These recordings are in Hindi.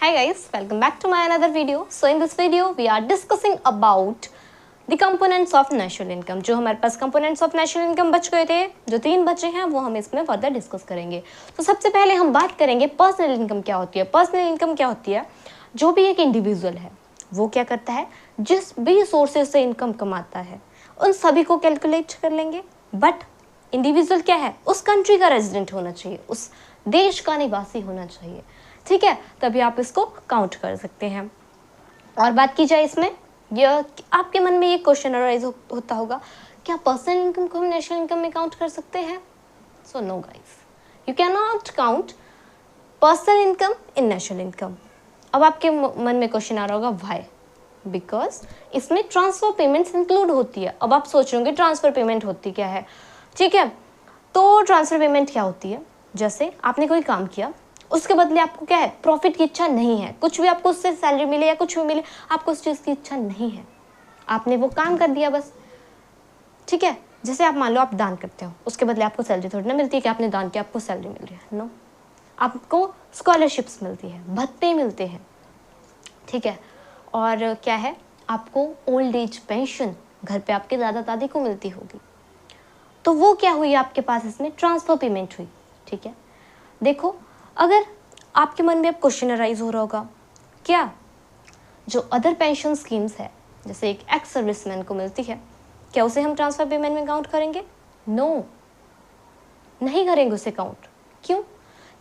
Hi guys, welcome back to my another video. So in this video we are discussing about the components of national income. जो हमारे पास components of national income बच गए थे, जो 3 बचे हैं वो हम इसमें फर्दर डिस्कस करेंगे. तो सबसे पहले हम बात करेंगे पर्सनल इनकम क्या होती है. पर्सनल इनकम क्या होती है? जो भी एक इंडिविजुअल है वो क्या करता है, जिस भी सोर्सेज से इनकम कमाता है उन सभी को कैलकुलेट कर लेंगे. बट इंडिविजुअल क्या है, उस कंट्री का रेजिडेंट होना चाहिए, उस देश का निवासी होना चाहिए. ठीक है, तभी आप इसको काउंट कर सकते हैं. और बात की जाए इसमें, यह आपके मन में ये क्वेश्चन अराइज होता होगा, क्या पर्सनल इनकम को हम नेशनल इनकम में काउंट कर सकते हैं? So no guys, you can not count personal income in national income. अब आपके मन में क्वेश्चन आ रहा होगा व्हाई? बिकॉज इसमें ट्रांसफर पेमेंट्स इंक्लूड होती है. अब आप सोच रहे होंगे ट्रांसफर पेमेंट होती क्या है. ठीक है, तो ट्रांसफर पेमेंट क्या होती है, जैसे आपने कोई काम किया, उसके बदले आपको क्या है, प्रॉफिट की इच्छा नहीं है, कुछ भी आपको उससे सैलरी मिले या कुछ भी मिले, आपको उस चीज़ की इच्छा नहीं है, आपने वो काम कर दिया बस. ठीक है, जैसे आप मान लो आप दान करते हो, उसके बदले आपको सैलरी थोड़ी ना मिलती है कि आपने दान किया आपको सैलरी मिल रही है. नो, आपको स्कॉलरशिप्स मिलती है, भत्ते मिलते हैं. ठीक है, और क्या है, आपको ओल्ड एज पेंशन घर पे आपके दादा दादी को मिलती होगी. तो वो क्या हुई आपके पास, इसमें ट्रांसफर पेमेंट हुई. ठीक है, देखो अगर आपके मन में अब क्वेश्चन अराइज हो रहा होगा, क्या जो अदर पेंशन स्कीम्स है, जैसे एक एक्स सर्विसमैन को मिलती है, क्या उसे हम ट्रांसफर पेमेंट में काउंट करेंगे? नो, नहीं करेंगे उसे काउंट. क्यों?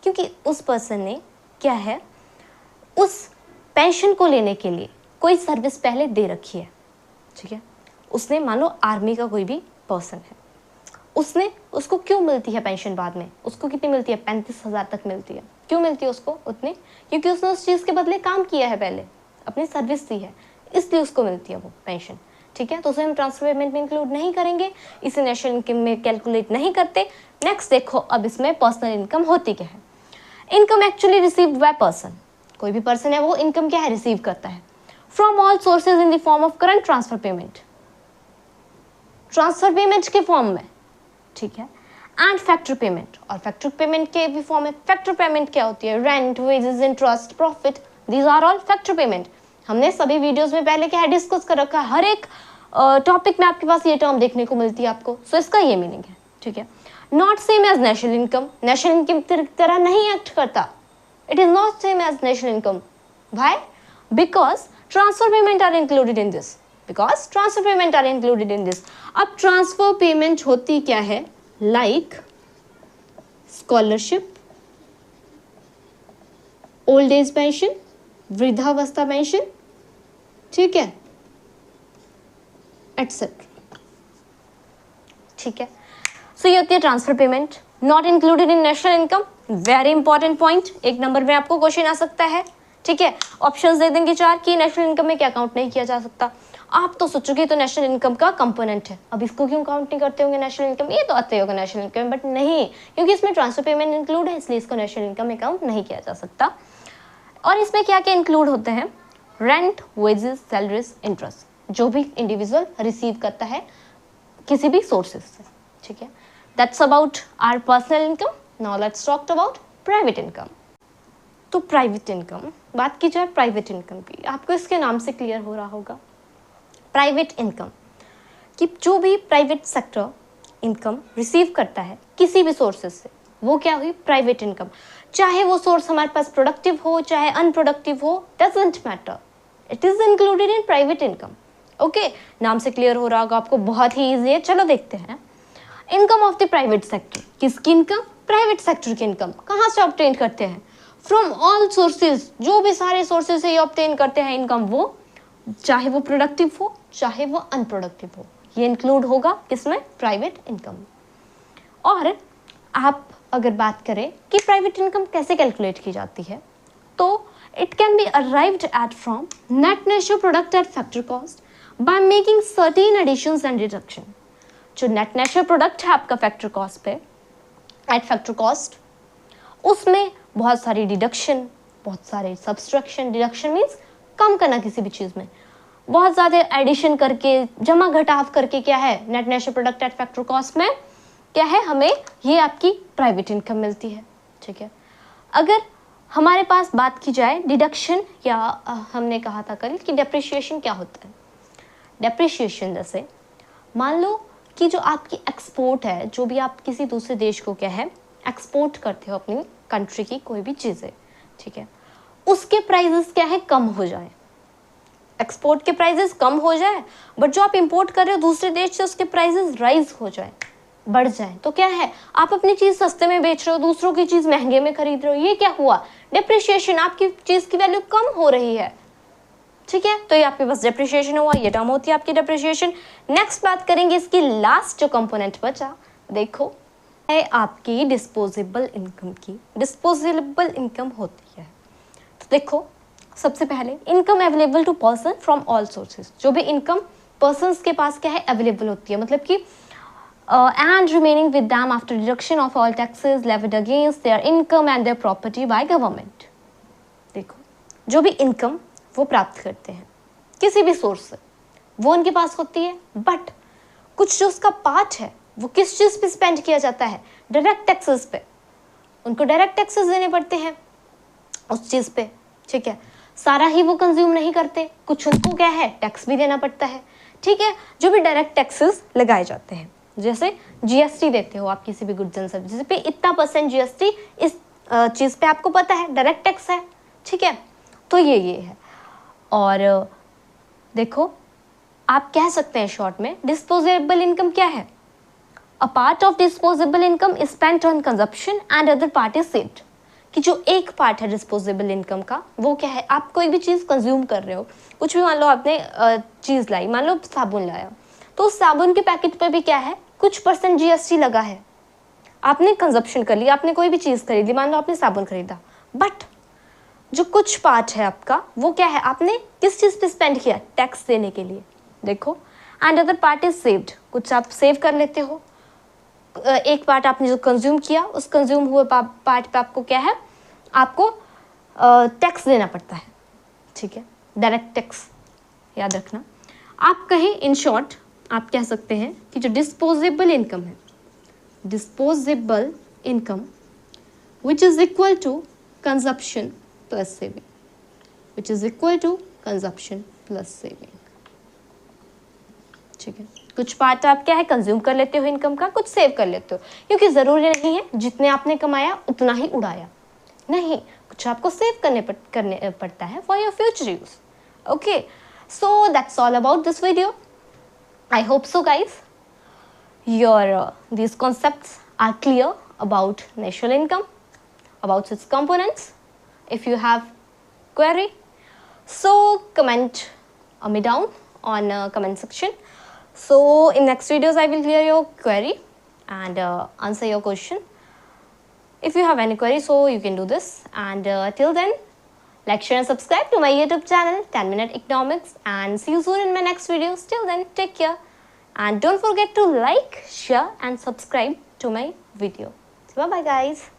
क्योंकि उस पर्सन ने क्या है, उस पेंशन को लेने के लिए कोई सर्विस पहले दे रखी है. ठीक है, उसने मान लो आर्मी का कोई भी पर्सन है, उसको क्यों मिलती है पेंशन बाद में, उसको कितनी मिलती है, 35,000 तक मिलती है. क्यों मिलती है उसको उतने? क्योंकि उसने उस चीज़ के बदले काम किया है, पहले अपनी सर्विस दी है, इसलिए उसको मिलती है वो पेंशन. ठीक है, तो उसे हम ट्रांसफर पेमेंट में इंक्लूड नहीं करेंगे, इसे नेशनल इनकम में कैलकुलेट नहीं करते. नेक्स्ट देखो, अब इसमें पर्सनल इनकम होती क्या है. Income actually received by person, कोई भी पर्सन है वो इनकम क्या है, रिसीव करता है from all sources in the form of current transfer payment, transfer payment के फॉर्म में. ठीक है, एंड फैक्टर पेमेंट, और फैक्टर पेमेंट के भी फॉर्म है. फैक्टर पेमेंट क्या होती है, rent, wages, interest, profit, these are all factor payment. हमने सभी वीडियोस में पहले क्या है, डिस्कस कर रखा है. हर एक टॉपिक में आपके पास ये टर्म देखने को मिलती है आपको. सो इसका ये मीनिंग है. ठीक है, not same as national income, national income की तरह नहीं एक्ट करता. It is not same as national income. Why? Because transfer payment are included in this. Because transfer payment are included in this. अब ट्रांसफर पेमेंट होती क्या है, like scholarship, old age pension, वृद्धावस्था पेंशन, ठीक है, एटसेट्रा. ठीक है, सो ये होती है transfer payment, not included in national income. Very important point, 1 number में आपको क्वेश्चन आ सकता है. ठीक है, ऑप्शंस दे देंगे 4 कि नेशनल इनकम में क्या काउंट नहीं किया जा सकता. आप तो सोचोगे तो नेशनल इनकम का कंपोनेंट है, अब इसको क्यों काउंट नहीं करते होंगे नेशनल इनकम, ये तो आते होगा नेशनल इनकम, बट नहीं, क्योंकि इसमें ट्रांसफर पेमेंट इंक्लूड है, इसलिए इसको नेशनल इनकम में काउंट नहीं किया जा सकता. और इसमें क्या क्या इंक्लूड होते हैं, रेंट, वेजेस, सैलरीज, इंटरेस्ट, जो भी इंडिविजुअल रिसीव करता है किसी भी सोर्सेज से. ठीक है, that's about our personal income. Now let's talk about private income. तो प्राइवेट इनकम, बात की जाए प्राइवेट इनकम की, आपको इसके नाम से क्लियर हो रहा होगा. प्राइवेट इनकम कि जो भी प्राइवेट सेक्टर इनकम रिसीव करता है किसी भी सोर्सेज से, वो क्या हुई, प्राइवेट इनकम. चाहे वो सोर्स हमारे पास प्रोडक्टिव हो चाहे अनप्रोडक्टिव हो, doesn't matter, it is included in private income. Okay, नाम से क्लियर हो रहा होगा आपको, बहुत ही ईजी है. चलो देखते हैं. Income of the private sector, किसकी इनकम, प्राइवेट सेक्टर की इनकम. कहाँ से ऑब्टेन करते हैं, फ्रॉम ऑल सोर्सेज, जो भी सारे सोर्सेज से ये ऑब्टेन करते हैं इनकम, वो चाहे वो प्रोडक्टिव हो चाहे वो अनप्रोडक्टिव हो, ये इंक्लूड होगा किसमें, प्राइवेट इनकम. और आप अगर बात करें कि प्राइवेट इनकम कैसे कैलकुलेट की जाती है, तो it can be arrived at from net national product at factor cost by making certain additions and deduction. जो नेट नेशनल प्रोडक्ट है आपका फैक्टर कॉस्ट पे, एट फैक्टर कॉस्ट, उसमें बहुत सारी डिडक्शन, बहुत सारे सब्सट्रैक्शन. डिडक्शन मीन्स कम करना किसी भी चीज़ में, बहुत ज़्यादा एडिशन करके, जमा घटाव करके क्या है, net national product at factor cost में क्या है, हमें ये आपकी प्राइवेट इनकम मिलती है. ठीक है, अगर हमारे पास बात की जाए डिडक्शन या हमने कहा था कल कि डेप्रिशिएशन क्या होता है। डेप्रिशिएशन जैसे मान लो कि जो आपकी एक्सपोर्ट है, जो भी आप किसी दूसरे देश को क्या है एक्सपोर्ट करते हो अपनी कंट्री की कोई भी चीज़ें, ठीक है, उसके प्राइजेस क्या है कम हो जाए, एक्सपोर्ट के प्राइजेस कम हो जाए, बट जो आप इंपोर्ट कर रहे हो दूसरे देश से उसके प्राइजेस राइज हो जाए, बढ़ जाए, तो क्या है आप अपनी चीज सस्ते में बेच रहे हो, दूसरों की चीज महंगे में खरीद रहे हो, ये क्या हुआ डेप्रिशिएशन, आपकी चीज की वैल्यू कम हो रही है, ठीक है, तो ये आपके पास डेप्रिशिएशन हुआ, ये टर्म होती है आपकी डेप्रिशिएशन। नेक्स्ट बात करेंगे इसकी लास्ट जो कंपोनेंट बचा, देखो है आपकी डिस्पोजेबल इनकम की। डिस्पोजेबल इनकम होती है तो देखो सबसे पहले income available to person from all sources, जो भी इनकम पर्सन्स के पास क्या है अवेलेबल होती है, मतलब कि and remaining with them after deduction of all taxes levied against their income and their property by government. देखो जो भी इनकम वो प्राप्त करते हैं किसी भी सोर्स से वो उनके पास होती है, बट कुछ जो उसका पार्ट है वो किस चीज़ पे स्पेंड किया जाता है, डायरेक्ट टैक्सेस पे, उनको डायरेक्ट टैक्सेस देने पड़ते हैं उस चीज़ पे, ठीक है, सारा ही वो कंज्यूम नहीं करते, कुछ उनको क्या है टैक्स भी देना पड़ता है, ठीक है, जो भी डायरेक्ट टैक्सेस लगाए जाते हैं, जैसे जीएसटी देते हो आप किसी भी गुड्स एंड सर्विसेज पे, इतना % जीएसटी इस चीज़ पे आपको पता है डायरेक्ट टैक्स है, ठीक है, तो ये है। और देखो आप कह सकते हैं शॉर्ट में डिस्पोजेबल इनकम क्या है, a part of disposable income is spent on consumption and other part is saved, कि जो एक पार्ट है डिस्पोजेबल इनकम का वो क्या है, आप कोई भी चीज़ कंज्यूम कर रहे हो, कुछ भी मान लो आपने चीज़ लाई, मान लो साबुन लाया, तो उस साबुन के पैकेट पे भी क्या है कुछ % जीएसटी लगा है, आपने कंजप्शन कर लिया, आपने कोई भी चीज़ खरीदी, मान लो आपने साबुन खरीदा, बट जो कुछ पार्ट है आपका वो क्या है आपने किस चीज़ पे स्पेंड किया, टैक्स देने के लिए, देखो, and other part is saved, कुछ आप सेव कर लेते हो, एक पार्ट आपने जो कंज्यूम किया उस कंज्यूम हुए पार्ट पे आपको क्या है आपको टैक्स देना पड़ता है, ठीक है, डायरेक्ट टैक्स याद रखना। आप कहें इन शॉर्ट आप कह सकते हैं कि जो डिस्पोजेबल इनकम है, disposable income which is equal to consumption plus saving, which is equal to consumption plus saving, ठीक है, कुछ पार्ट आप क्या है कंज्यूम कर लेते हो इनकम का, कुछ सेव कर लेते हो, क्योंकि ज़रूरी नहीं है जितने आपने कमाया उतना ही उड़ाया, नहीं, कुछ आपको सेव करने पड़ता है for your future use. Okay, so that's all about this video. I hope so guys your these concepts are clear about national income, about its components. If you have query, so comment me down on comment section. So in next videos I will clear your query and answer your question. If you have any query, so you can do this, and till then like, share and subscribe to my YouTube channel 10-Minute Economics, and see you soon in my next videos. Till then, take care and don't forget to like, share and subscribe to my video. Bye bye guys.